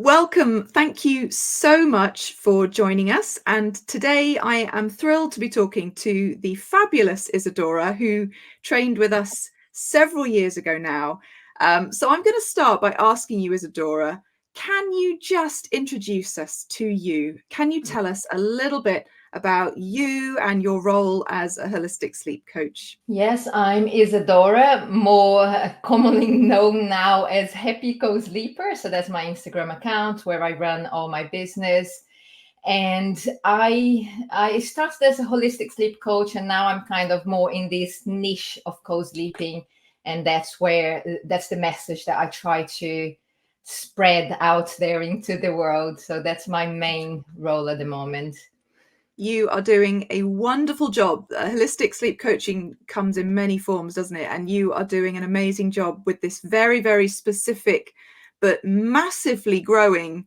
Welcome. Thank you so much for joining us. And today I am thrilled to be talking to the fabulous Isadora, who trained with us several years ago now. So I'm going to start by asking you, Isadora, can you just introduce us to you? Can you tell us a little bit about you and your role as a holistic sleep coach? Yes, I'm Isadora, more commonly known now as Happy Co-Sleeper. So that's my Instagram account where I run all my business. And I started as a holistic sleep coach, and now I'm kind of more in this niche of co-sleeping. And that's the message that I try to spread out there into the world. So that's my main role at the moment. You are doing a wonderful job. Holistic sleep coaching comes in many forms, doesn't it? And you are doing an amazing job with this very, very specific but massively growing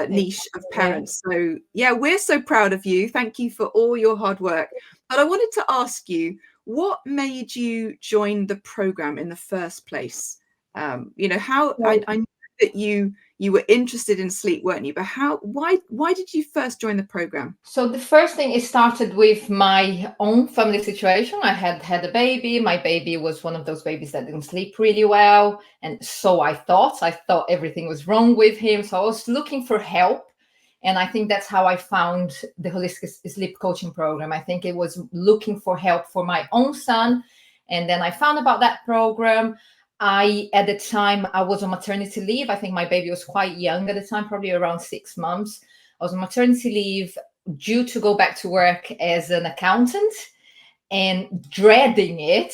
niche of parents. So, yeah, we're so proud of you. Thank you for all your hard work. But I wanted to ask you, what made you join the program in the first place? How I know that you were interested in sleep, weren't you? But why did you first join the program? So the first thing, it started with my own family situation. I had a baby. My baby was one of those babies that didn't sleep really well, and so I thought everything was wrong with him. So I was looking for help, and I think that's how I found the holistic sleep coaching program. I think it was looking for help for my own son, and then I found about that program. At the time, I was on maternity leave. I think my baby was quite young at the time, probably around 6 months. I was on maternity leave, due to go back to work as an accountant, and dreading it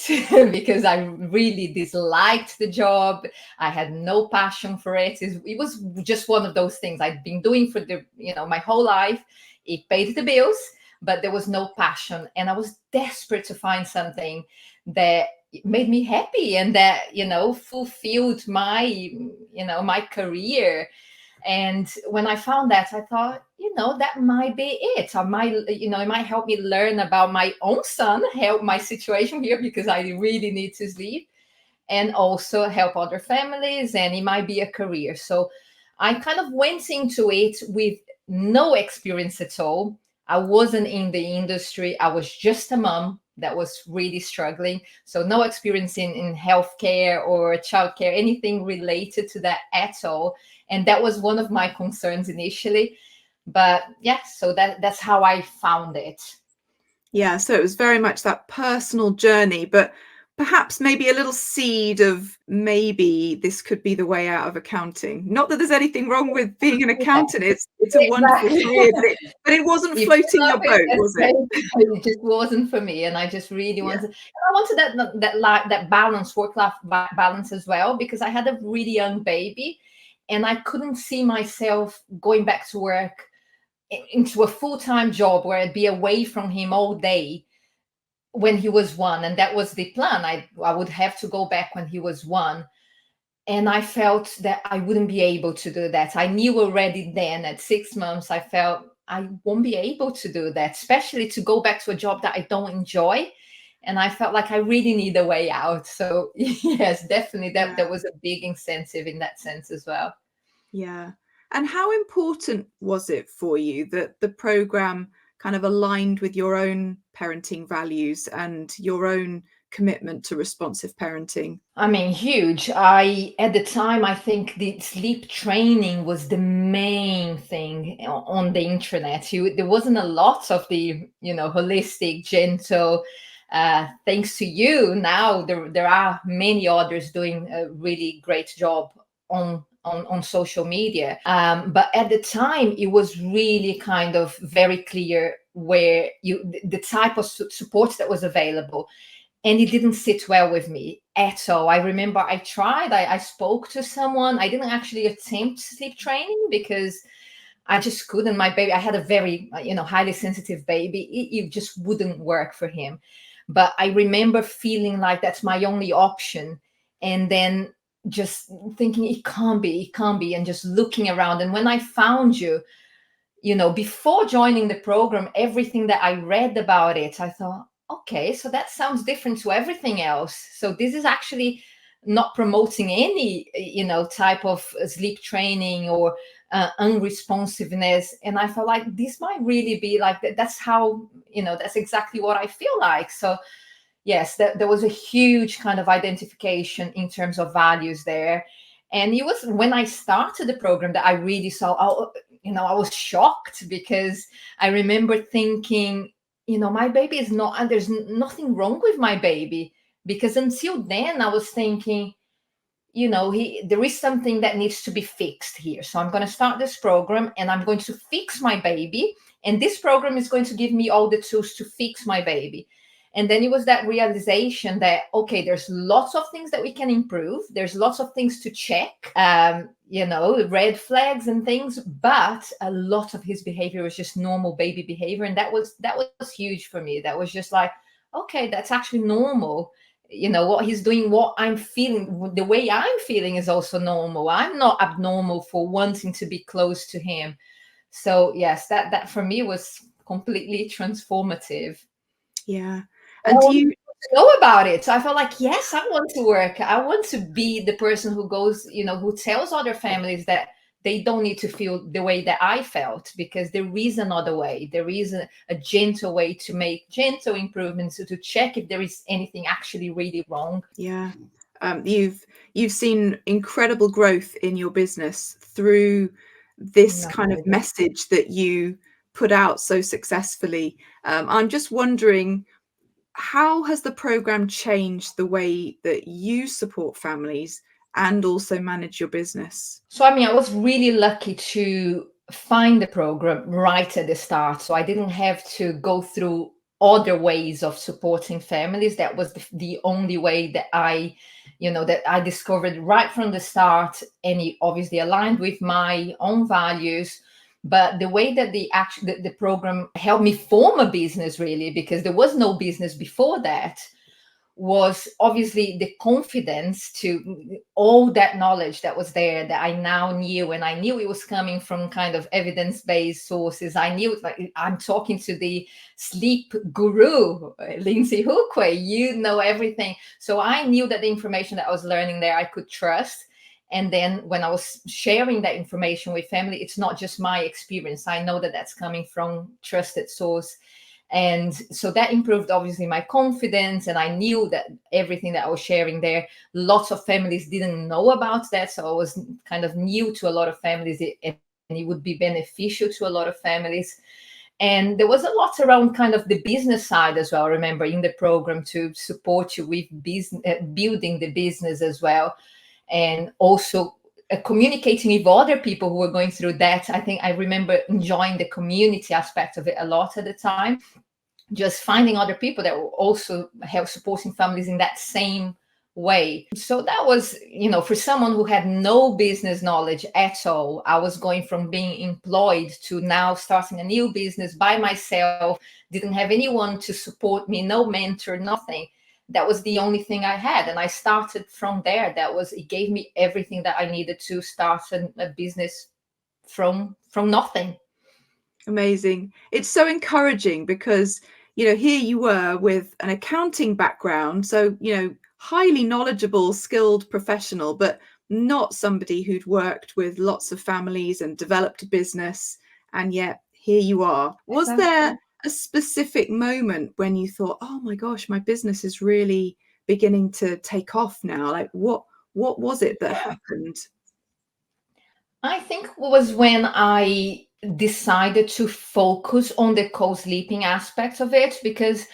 because I really disliked the job. I had no passion for it. It was just one of those things I'd been doing for my whole life. It paid the bills, but there was no passion. And I was desperate to find something that made me happy and that, fulfilled my career. And when I found that, I thought, that might be it. It might help me learn about my own son, help my situation here because I really need to sleep, and also help other families. And it might be a career. So I kind of went into it with no experience at all. I wasn't in the industry. I was just a mom that was really struggling. So no experience in healthcare or childcare, anything related to that at all. And that was one of my concerns initially. But yeah, so that's how I found it. Yeah, so it was very much that personal journey, but perhaps maybe a little seed of maybe this could be the way out of accounting. Not that there's anything wrong with being an accountant. It's a wonderful career, but it wasn't If floating you your love it, boat, was it? it just wasn't for me, and I just really Yeah. wanted. I wanted that balance, work-life balance as well, because I had a really young baby, and I couldn't see myself going back to work into a full-time job where I'd be away from him all day when he was one, and that was the plan. I would have to go back when he was one, and I felt that I wouldn't be able to do that. I knew already then at 6 months, I felt I won't be able to do that, especially to go back to a job that I don't enjoy. And I felt like I really need a way out. So yes, definitely that was a big incentive in that sense as well. Yeah. And how important was it for you that the program kind of aligned with your own parenting values and your own commitment to responsive parenting? I mean, huge. At the time, I think the sleep training was the main thing on the internet. There wasn't a lot of the, holistic, gentle. Thanks to you, now there are many others doing a really great job on social media. But at the time, it was really kind of very clear where the type of support that was available, and it didn't sit well with me at all. I remember I tried, I spoke to someone. I didn't actually attempt sleep training because I just couldn't. My baby, I had a very, highly sensitive baby. It just wouldn't work for him. But I remember feeling like that's my only option. And then just thinking it can't be, and just looking around. And when I found you, before joining the program, everything that I read about it, I thought, okay, so that sounds different to everything else. So this is actually not promoting any, type of sleep training or unresponsiveness. And I felt like this might really be like that's how, that's exactly what I feel like. So yes, there was a huge kind of identification in terms of values there. And it was when I started the program that I really saw, I was shocked, because I remember thinking, my baby is not, and there's nothing wrong with my baby. Because until then I was thinking, there is something that needs to be fixed here. So I'm going to start this program and I'm going to fix my baby. And this program is going to give me all the tools to fix my baby. And then it was that realization that, okay, there's lots of things that we can improve. There's lots of things to check, red flags and things, but a lot of his behavior was just normal baby behavior. And that was huge for me. That was just like, okay, that's actually normal. What he's doing, what I'm feeling, the way I'm feeling is also normal. I'm not abnormal for wanting to be close to him. So yes, that for me was completely transformative. Yeah. And And I do wanted you to know about it. So I felt like, yes, I want to work. I want to be the person who goes, who tells other families that they don't need to feel the way that I felt, because there is another way. There is a gentle way to make gentle improvements, to check if there is anything actually really wrong. Yeah. You've seen incredible growth in your business through this No. kind of message that you put out so successfully. I'm just wondering, how has the program changed the way that you support families and also manage your business? So, I mean, I was really lucky to find the program right at the start. So I didn't have to go through other ways of supporting families. That was the only way that I discovered right from the start. And it obviously aligned with my own values. But the way that the program helped me form a business, really, because there was no business before that, was obviously the confidence to all that knowledge that was there, that I now knew, and I knew it was coming from kind of evidence-based sources. I knew, like, I'm talking to the sleep guru, Lindsay Hookway, everything. So I knew that the information that I was learning there, I could trust. And then when I was sharing that information with family, it's not just my experience. I know that that's coming from trusted source. And so that improved obviously my confidence, and I knew that everything that I was sharing there, lots of families didn't know about that. So I was kind of new to a lot of families, and it would be beneficial to a lot of families. And there was a lot around kind of the business side as well, remember, in the program, to support you with business, building the business as well. And also communicating with other people who were going through that. I think I remember enjoying the community aspect of it a lot at the time, just finding other people that were also help supporting families in that same way. So that was, for someone who had no business knowledge at all, I was going from being employed to now starting a new business by myself, didn't have anyone to support me, no mentor, nothing. That was the only thing I had. And I started from there. It gave me everything that I needed to start a business from nothing. Amazing. It's so encouraging because, here you were with an accounting background, so, highly knowledgeable, skilled professional, but not somebody who'd worked with lots of families and developed a business. And yet here you are. Was Exactly. there a specific moment when you thought, oh my gosh, my business is really beginning to take off now? Like what was it that happened? I think it was when I decided to focus on the co-sleeping aspect of it, because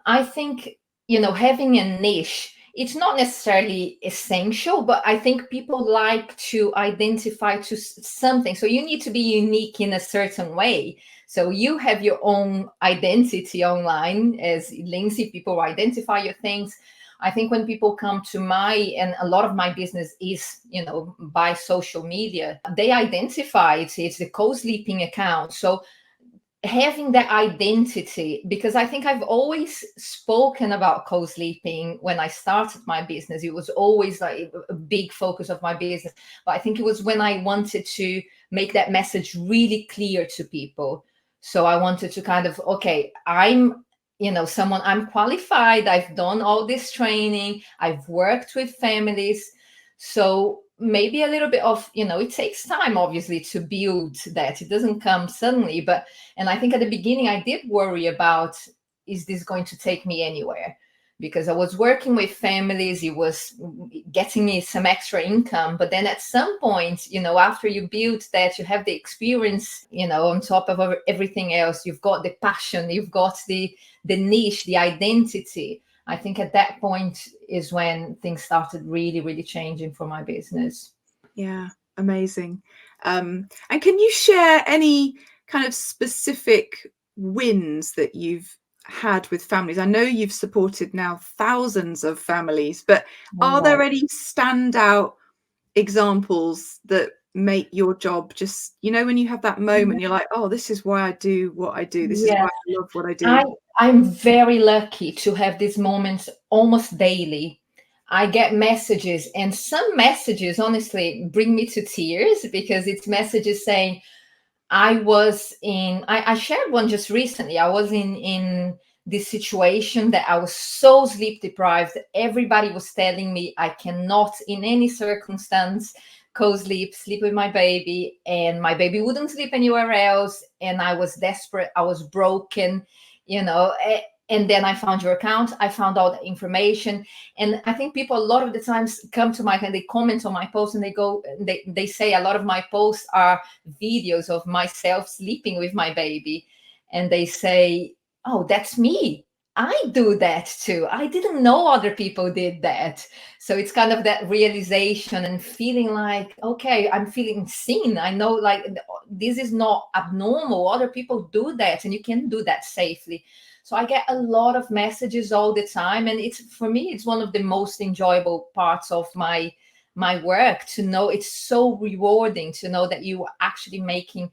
I think, having a niche, it's not necessarily essential, but I think people like to identify to something. So you need to be unique in a certain way. So you have your own identity online as Lindsay, people identify your things. I think when people come to and a lot of my business is, by social media, they identify it's the co-sleeping account. So having that identity, because I think I've always spoken about co-sleeping when I started my business. It was always like a big focus of my business. But I think it was when I wanted to make that message really clear to people. So I wanted to kind of, okay, I'm someone, I'm qualified, I've done all this training, I've worked with families. So maybe a little bit of, it takes time, obviously, to build that. It doesn't come suddenly. And I think at the beginning I did worry about, is this going to take me anywhere? Because I was working with families, it was getting me some extra income. But then at some point, after you build that, you have the experience, on top of everything else, you've got the passion, you've got the niche, the identity. I think at that point is when things started really, really changing for my business. Yeah, amazing. And can you share any kind of specific wins that you've had with families? I know you've supported now thousands of families, but are there any standout examples that make your job just, when you have that moment, you're like, oh, this is why I do what I do. This is Yeah. why I love what I do. I'm very lucky to have these moments almost daily. I get messages, and some messages honestly bring me to tears, because it's messages saying, I shared one just recently. I was in this situation that I was so sleep deprived. Everybody was telling me I cannot in any circumstance sleep with my baby, and my baby wouldn't sleep anywhere else. And I was desperate. I was broken, and then I found your account. I found all the information. And I think people a lot of the times come to and they comment on my posts, and they say a lot of my posts are videos of myself sleeping with my baby. And they say, oh, that's me. I do that too. I didn't know other people did that. So it's kind of that realization and feeling like, okay, I'm feeling seen. I know, like, this is not abnormal. Other people do that, and you can do that safely. So I get a lot of messages all the time. And for me, it's one of the most enjoyable parts of my work, to know. It's so rewarding to know that you are actually making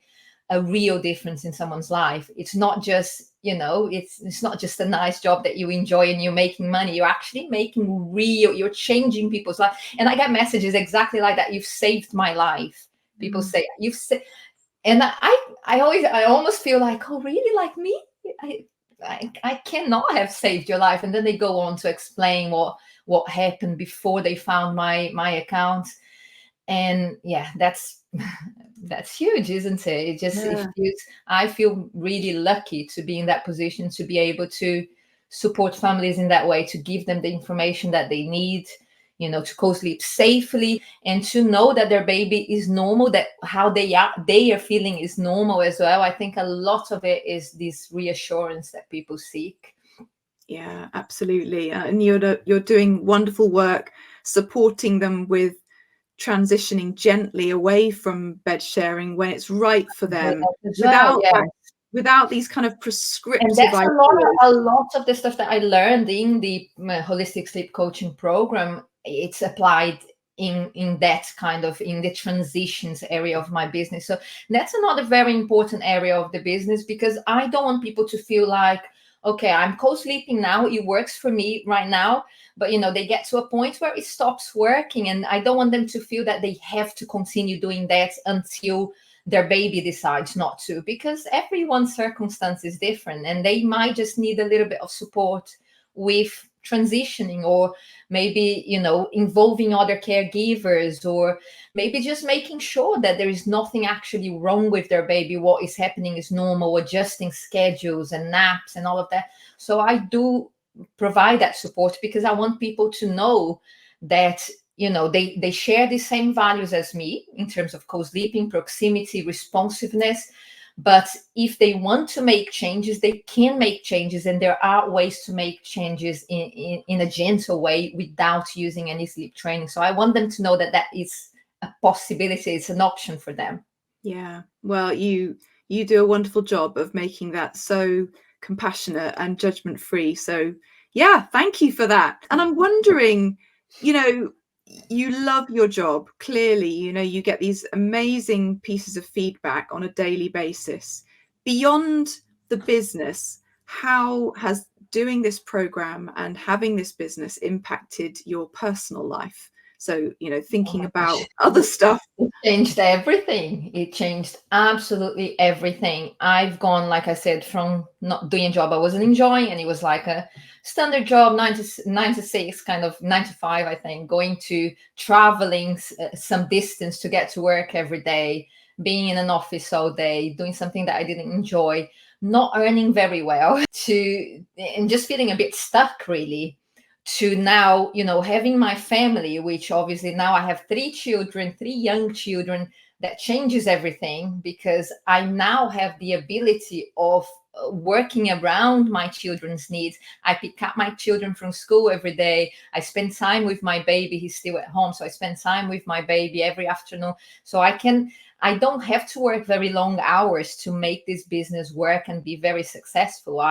a real difference in someone's life. It's not just, it's not just a nice job that you enjoy and you're making money. You're actually you're changing people's life. And I get messages exactly like that. You've saved my life. People say, and I almost feel like, oh, really? Like me? I cannot have saved your life. And then they go on to explain what happened before they found my account. And yeah, that's huge, isn't it? I feel really lucky to be in that position, to be able to support families in that way, to give them the information that they need, to co-sleep safely, and to know that their baby is normal, that how they are feeling is normal as well. I think a lot of it is this reassurance that people seek. Yeah, absolutely. And you're doing wonderful work supporting them with transitioning gently away from bed sharing when it's right for them, without these kind of prescriptive And that's ideas. a lot of the stuff that I learned in the holistic sleep coaching program. It's applied in that kind of, in the transitions area of my business. So that's another very important area of the business, because I don't want people to feel like, okay, I'm co-sleeping now, it works for me right now, but they get to a point where it stops working, and I don't want them to feel that they have to continue doing that until their baby decides not to, because everyone's circumstance is different, and they might just need a little bit of support with transitioning, or maybe involving other caregivers, or maybe just making sure that there is nothing actually wrong with their baby. What is happening is normal, adjusting schedules and naps and all of that. So I do provide that support, because I want people to know that they share the same values as me in terms of co-sleeping, proximity, responsiveness. But if they want to make changes, they can make changes, and there are ways to make changes in a gentle way without using any sleep training. So I want them to know that that is a possibility, it's an option for them. Yeah, well, you do a wonderful job of making that so compassionate and judgment free. So yeah, thank you for that. And I'm wondering, you love your job, clearly. You get these amazing pieces of feedback on a daily basis. Beyond the business, how has doing this program and having this business impacted your personal life? So, Oh thinking my gosh. about other stuff. It changed everything. It changed absolutely everything. I've gone, like I said, from not doing a job I wasn't enjoying, and it was like a standard job, 9 to 6, kind of 9 to 5, I think, going to traveling some distance to get to work every day, being in an office all day, doing something that I didn't enjoy, not earning very well, and just feeling a bit stuck, really, to now, having my family, which obviously now I have 3 children, 3 young children. That changes everything, because I now have the ability of working around my children's needs. I pick up my children from school every day. I spend time with my baby. He's still at home, so I spend time with my baby every afternoon. So I don't have to work very long hours to make this business work and be very successful.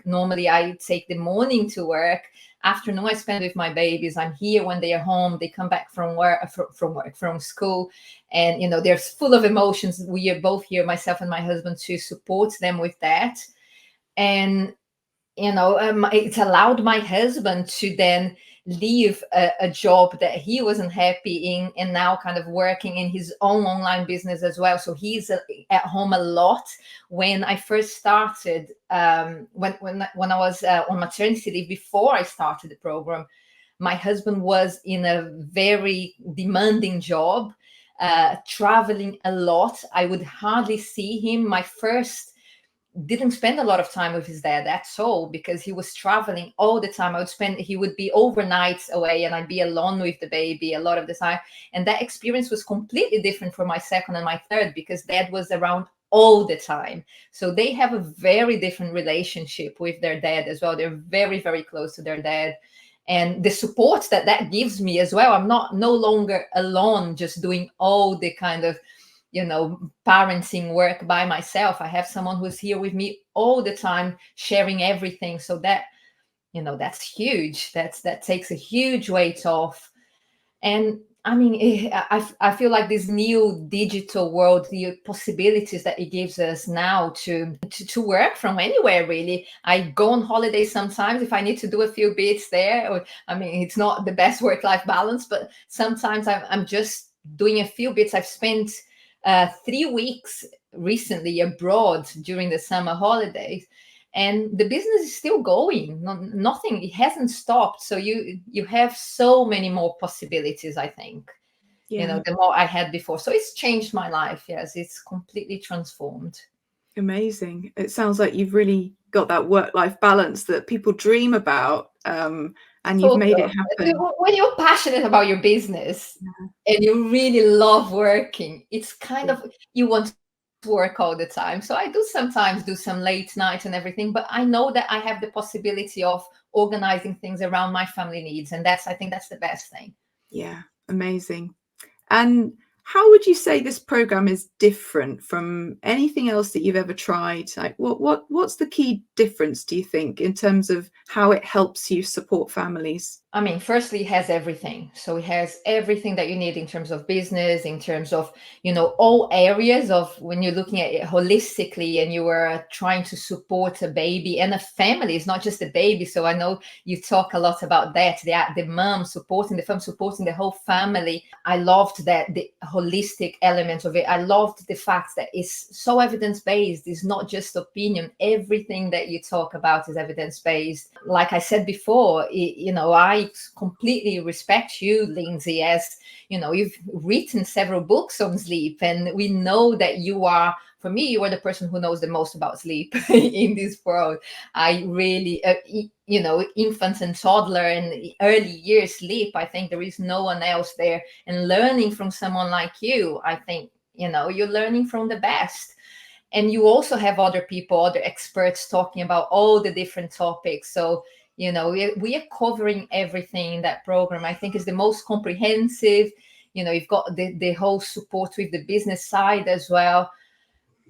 Normally I take the morning to work, afternoon I spend with my babies. I'm here when they are home. They come back from from school, and they're full of emotions. We are both here, myself and my husband, to support them with that. And it's allowed my husband to then leave a job that he wasn't happy in, and now kind of working in his own online business as well. So he's at home a lot. When I first started, when I was on maternity leave, before I started the program, my husband was in a very demanding job, traveling a lot. I would hardly see him. My first didn't spend a lot of time with his dad at all, because he was traveling all the time. He would be overnights away, and I'd be alone with the baby a lot of the time. And that experience was completely different for my second and my third, because dad was around all the time. So they have a very different relationship with their dad as well. They're very, very close to their dad. And the support that gives me as well, I'm no longer alone, just doing all the kind of parenting work by myself. I have someone who's here with me all the time, sharing everything. So that's huge. That takes a huge weight off. And I mean, I feel like this new digital world, the possibilities that it gives us now to work from anywhere, really. I go on holiday sometimes if I need to do a few bits there. Or, I mean, it's not the best work-life balance, but sometimes I'm just doing a few bits. I've spent 3 weeks recently abroad during the summer holidays, and the business is still going. Nothing, it hasn't stopped. So you have so many more possibilities, I think. Yeah. The more I had before. So it's changed my life. Yes, it's completely transformed. Amazing. It sounds like you've really got that work-life balance that people dream about, and you've made it happen. When you're passionate about your business, Yeah. and you really love working, it's kind Yeah. of, you want to work all the time. So I do sometimes do some late night and everything, but I know that I have the possibility of organizing things around my family needs, and I think that's the best thing. Yeah, amazing. And how would you say this program is different from anything else that you've ever tried? Like, what's the key difference, do you think, in terms of how it helps you support families? I mean, firstly, it has everything. So it has everything that you need in terms of business, in terms of, all areas of when you're looking at it holistically and you are trying to support a baby and a family. It's not just a baby. So I know you talk a lot about that, the mom supporting the family, supporting the whole family. I loved that, the holistic element of it. I loved the fact that it's so evidence-based. It's not just opinion. Everything that you talk about is evidence-based. Like I said before, I completely respect you, Lindsay, as you've written several books on sleep, and we know that for me, you are the person who knows the most about sleep in this world. I really, infants and toddler and early years sleep, I think there is no one else there. And learning from someone like you, I think, you're learning from the best. And you also have other people, other experts talking about all the different topics. So we are covering everything in that program. I think is the most comprehensive. You've got the whole support with the business side as well.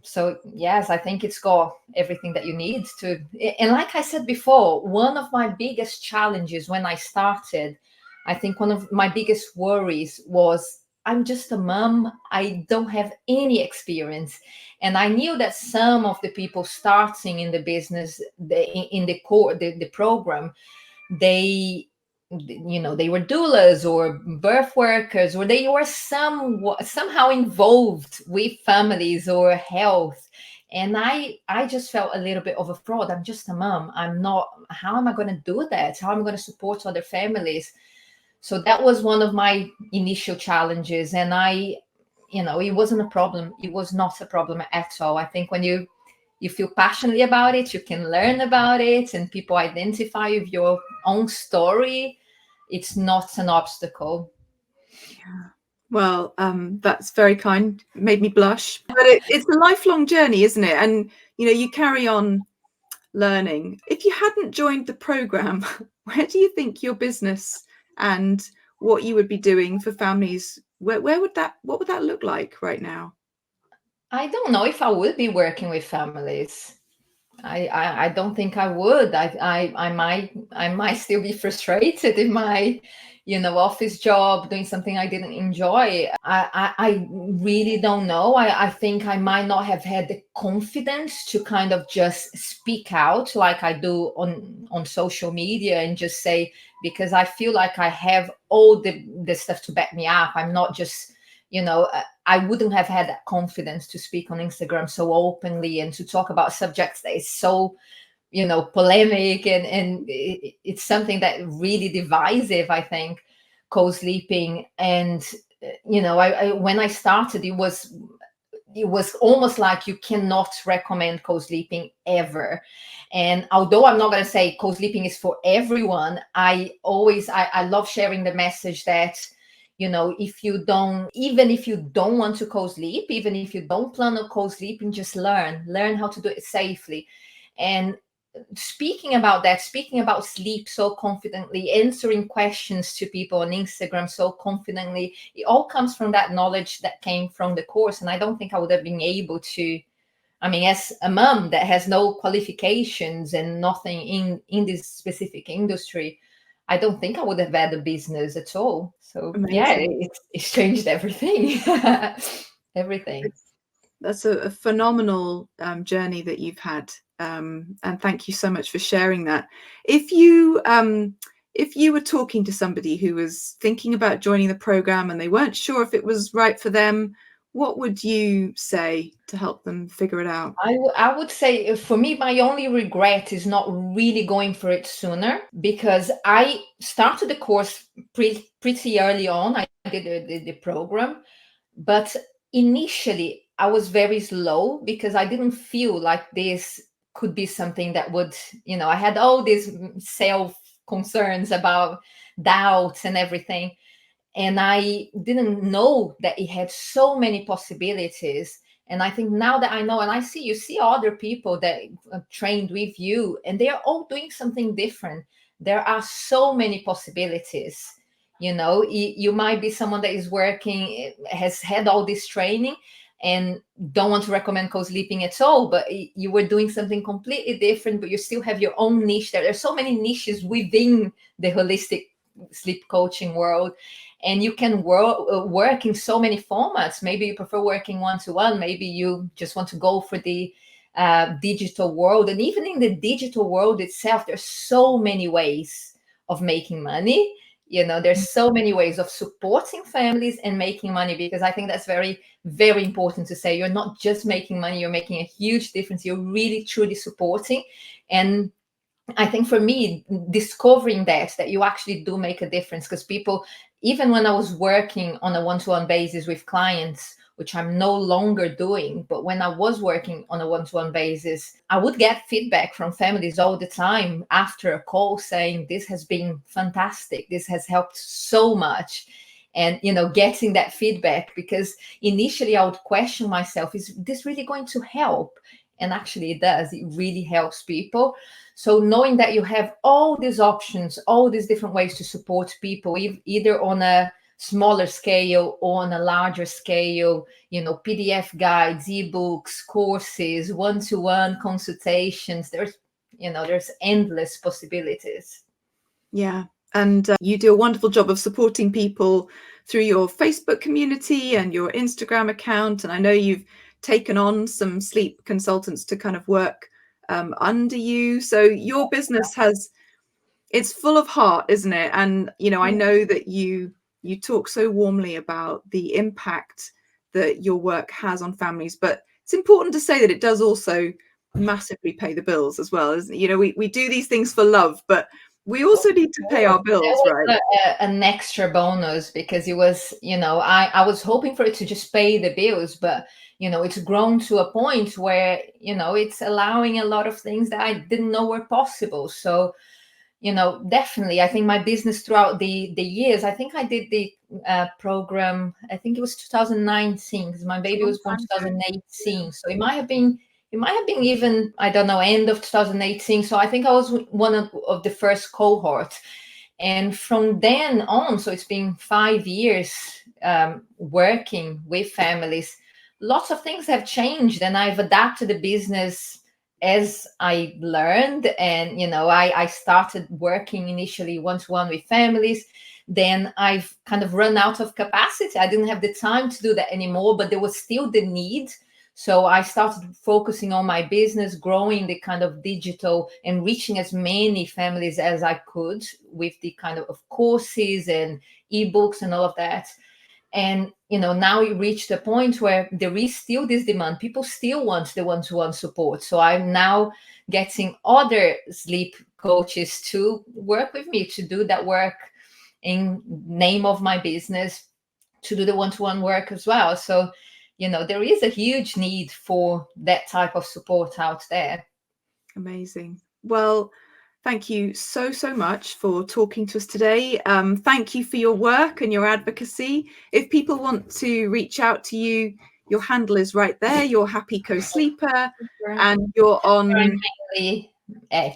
So yes, I think it's got everything that you need to. And like I said before, one of my biggest challenges when I started, I think one of my biggest worries was, I'm just a mom. I don't have any experience. And I knew that some of the people starting in the business, in the core, the program, they they were doulas or birth workers, or they were somehow involved with families or health. And I just felt a little bit of a fraud. I'm just a mom. I'm not. How am I going to do that? How am I going to support other families? So that was one of my initial challenges. And it wasn't a problem. It was not a problem at all. I think when you feel passionately about it, you can learn about it, and people identify with your own story, it's not an obstacle. Yeah. Well, that's very kind. Made me blush. But it's a lifelong journey, isn't it? And you carry on learning. If you hadn't joined the program, where do you think your business and what you would be doing for families, what would that look like right now? I don't know if I would be working with families. I don't think I would. I might still be frustrated in my office job, doing something I didn't enjoy. I really don't know. I think I might not have had the confidence to kind of just speak out like I do on social media and just say, because I feel like I have all the stuff to back me up. I'm not just I wouldn't have had that confidence to speak on Instagram so openly and to talk about subjects that is so, polemic, and it's something that really divisive, I think, co-sleeping. And, when I started, it was almost like you cannot recommend co-sleeping ever. And although I'm not going to say co-sleeping is for everyone, I love sharing the message that even if you don't want to co-sleep, even if you don't plan on co-sleeping, just learn how to do it safely. And speaking about sleep so confidently, answering questions to people on Instagram so confidently, it all comes from that knowledge that came from the course. And I don't think I would have been able to, as a mom that has no qualifications and nothing in this specific industry, I don't think I would have had a business at all. So yeah, Amazing. it's changed everything. Everything. That's a phenomenal journey that you've had, and thank you so much for sharing that. If you were talking to somebody who was thinking about joining the program and they weren't sure if it was right for them, what would you say to help them figure it out? I would say, for me, my only regret is not really going for it sooner, because I started the course pretty early on. I did the program, but initially I was very slow because I didn't feel like this could be something that would, I had all these self concerns about doubts and everything. And I didn't know that it had so many possibilities. And I think now that I know, and you see other people that trained with you, and they are all doing something different. There are so many possibilities. You might be someone that is working, has had all this training, and don't want to recommend co-sleeping at all, but you were doing something completely different, but you still have your own niche. There's so many niches within the holistic sleep coaching world, and you can work in so many formats. Maybe you prefer working one-to-one, maybe you just want to go for the digital world. And even in the digital world itself, there's so many ways of making money. There's so many ways of supporting families and making money, because I think that's very, very important to say. You're not just making money, you're making a huge difference. You're really truly supporting. And I think for me, discovering that you actually do make a difference, because people, even when I was working on a one-to-one basis with clients, which I'm no longer doing, but when I was working on a one-to-one basis, I would get feedback from families all the time after a call saying, this has been fantastic, this has helped so much. And getting that feedback, because initially I would question myself, is this really going to help? And actually it does. It really helps people. So knowing that you have all these options, all these different ways to support people, either on a smaller scale or on a larger scale, PDF guides, ebooks, courses, one-to-one consultations, there's endless possibilities. Yeah. And you do a wonderful job of supporting people through your Facebook community and your Instagram account. And I know you've taken on some sleep consultants to kind of work under you. So your business has it's full of heart, isn't it? And I know that you talk so warmly about the impact that your work has on families, but it's important to say that it does also massively pay the bills as well. As we do these things for love, but we Of also need to pay course. our That bills, was right? an extra bonus because it was, I was hoping for it to just pay the bills, but it's grown to a point where, it's allowing a lot of things that I didn't know were possible. So, definitely, I think my business throughout the years, I think I did the program, I think it was 2019 because my It's a baby long was born time ago. 2018. So it might have been even, I don't know, end of 2018. So I think I was one of the first cohort. And from then on, so it's been 5 years working with families, lots of things have changed and I've adapted the business as I learned. And, I started working initially one-to-one with families. Then I've kind of run out of capacity. I didn't have the time to do that anymore, but there was still the need. So I started focusing on my business, growing the kind of digital and reaching as many families as I could with the kind of courses and ebooks and all of that. And now we reached a point where there is still this demand. People still want the one-to-one support. So I'm now getting other sleep coaches to work with me to do that work in name of my business, to do the one-to-one work as well. So there is a huge need for that type of support out there. Amazing. Well, thank you so, so much for talking to us today. Thank you for your work and your advocacy. If people want to reach out to you, your handle is right there. You're Happy Co-Sleeper, Sure. and you're I'm on. mainly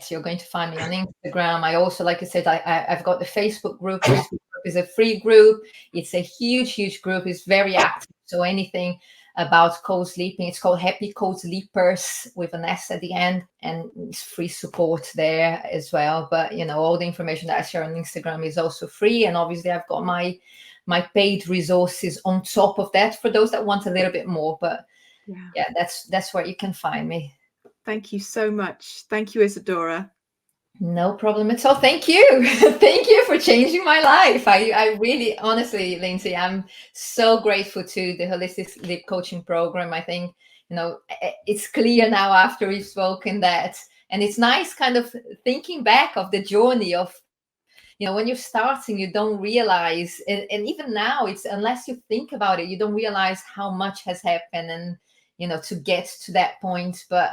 you're going to find me on Instagram. I also, like I said, I've got the Facebook group. Facebook group is a free group. It's a huge group. It's very active. So anything about co-sleeping, it's called Happy Co-Sleepers with an S at the end, and it's free support there as well. But all the information that I share on Instagram is also free. And obviously I've got my paid resources on top of that for those that want a little bit more. But Yeah. yeah, that's where you can find me. Thank you so much. Thank you, Isadora. No problem at all. Thank you. Thank you for changing my life. I really, honestly, Lindsay, I'm so grateful to the Holistic Sleep Coaching Program. I think, it's clear now after we've spoken that. And it's nice kind of thinking back of the journey of, when you're starting, you don't realize, and even now, it's unless you think about it, you don't realize how much has happened and, to get to that point. But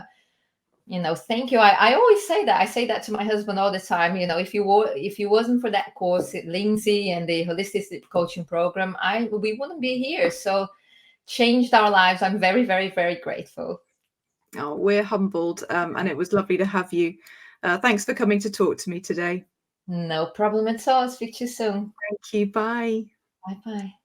thank you. I always say that. I say that to my husband all the time. If you wasn't for that course at Lindsay and the Holistic Sleep Coaching Program, we wouldn't be here. So changed our lives. I'm very, very, very grateful. Oh, we're humbled, and it was lovely to have you. Thanks for coming to talk to me today. No problem at all. Speak to you soon. Thank you. Bye. Bye bye.